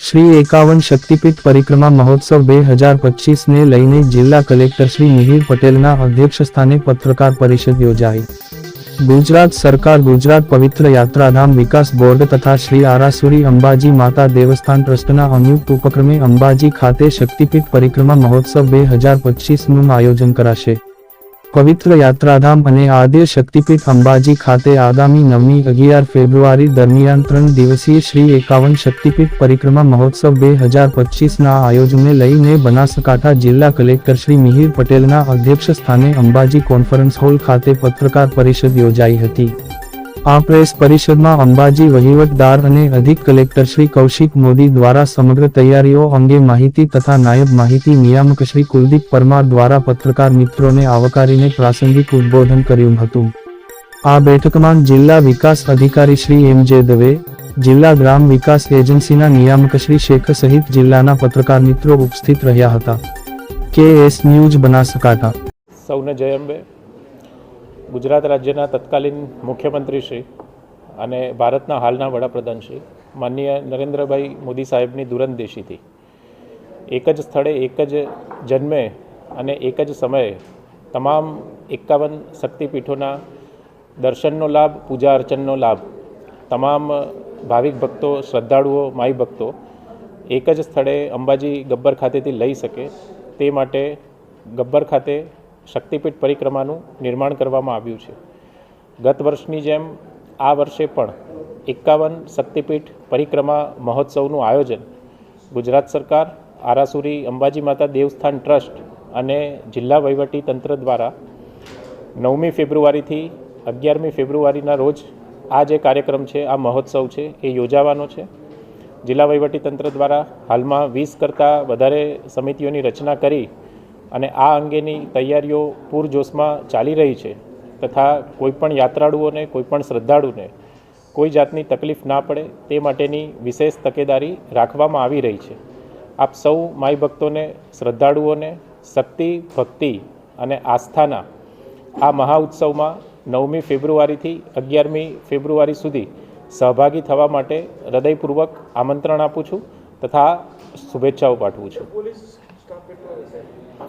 શ્રી 51 શક્તિપીઠ પરિક્રમા મહોત્સવ 2025 ને લઈને જિલ્લા કલેક્ટર શ્રી મિહિર પટેલના અધ્યક્ષસ્થાને પત્રકાર પરિષદ યોજાઈ। ગુજરાત સરકાર ગુજરાત પવિત્ર યાત્રાધામ વિકાસ બોર્ડ તથા શ્રી આરાસુરી અંબાજી માતા દેવસ્થાન ટ્રસ્ટના સંયુક્ત ઉપક્રમે અંબાજી ખાતે શક્તિપીઠ પરિક્રમા મહોત્સવ 2025નું આયોજન કરાશે। પવિત્ર યાત્રાધામ અને આદ્ય શક્તિપીઠ અંબાજી ખાતે આગામી 9-11 ફેબ્રુઆરી દરમિયાન 3 દિવસીય શ્રી 51 શક્તિપીઠ પરિક્રમા મહોત્સવ 2025ના આયોજનને લઈને બનાસકાંઠા જિલ્લા કલેક્ટર શ્રી મિહિર પટેલના અધ્યક્ષસ્થાને અંબાજી કોન્ફરન્સ હોલ ખાતે પત્રકાર પરિષદ યોજાઈ હતી। આ પ્રેસ પરિષદમાં અંબાજી વહીવટદાર અને અધિક કલેક્ટર શ્રી કૌશિક મોદી દ્વારા સમગ્ર તૈયારીઓ અંગે માહિતી તથા નાયબ માહિતી નિયામક શ્રી કુલદીપ પરમાર દ્વારા પત્રકાર મિત્રોને આવકારીને પ્રાસંગિક ઉદ્બોધન કર્યું હતું। આ બેઠકમાં જિલ્લા વિકાસ અધિકારી શ્રી એમ.જે. દવે, જિલ્લા ગ્રામ વિકાસ એજન્સીના નિયામક શ્રી શેખ સહિત જિલ્લાના પત્રકાર મિત્રો ઉપસ્થિત રહ્યા હતા। KS news Banaskantha. સૌને જય અંબે। ગુજરાત રાજ્યના તત્કાલીન મુખ્યમંત્રી શ્રી અને ભારતના હાલના વડાપ્રધાન શ્રી માનનીય નરેન્દ્રભાઈ મોદી સાહેબની દૂરંદેશીથી એક જ સ્થળે એક જ જન્મે અને એક જ સમયે તમામ 51 શક્તિપીઠોના દર્શનનો લાભ, પૂજા અર્ચનનો લાભ તમામ ભાવિક ભક્તો, શ્રદ્ધાળુઓ, માઈ ભક્તો એક જ સ્થળે અંબાજી ગબ્બર ખાતેથી લઈ શકે તે માટે ગબ્બર ખાતે શક્તિપીઠ પરિક્રમાનું નિર્માણ કરવામાં આવ્યું છે। ગત વર્ષની જેમ આ વર્ષે પણ 51 શક્તિપીઠ પરિક્રમા મહોત્સવનું આયોજન ગુજરાત સરકાર, આરાસુરી અંબાજી માતા દેવસ્થાન ટ્રસ્ટ અને જિલ્લા વહીવટી તંત્ર દ્વારા 9મી ફેબ્રુઆરીથી 11મી ફેબ્રુઆરીના રોજ આ જે કાર્યક્રમ છે, આ મહોત્સવ છે એ યોજાવાનો છે। જિલ્લા વહીવટી તંત્ર દ્વારા હાલમાં 20 કરતાં વધારે સમિતિઓની રચના કરી અને આ અંગેની તૈયારીઓ પૂરજોશમાં ચાલી રહી છે તથા કોઈપણ યાત્રાળુઓને, કોઈપણ શ્રદ્ધાળુને કોઈ જાતની તકલીફ ના પડે તે માટેની વિશેષ તકેદારી રાખવામાં આવી રહી છે। આપ સૌ માઈ ભક્તોને, શ્રદ્ધાળુઓને શક્તિ, ભક્તિ અને આસ્થાના આ મહા ઉત્સવમાં 9મી ફેબ્રુઆરીથી 11મી ફેબ્રુઆરી સુધી સહભાગી થવા માટે હૃદયપૂર્વક આમંત્રણ આપું છું તથા શુભેચ્છાઓ પાઠવું છું।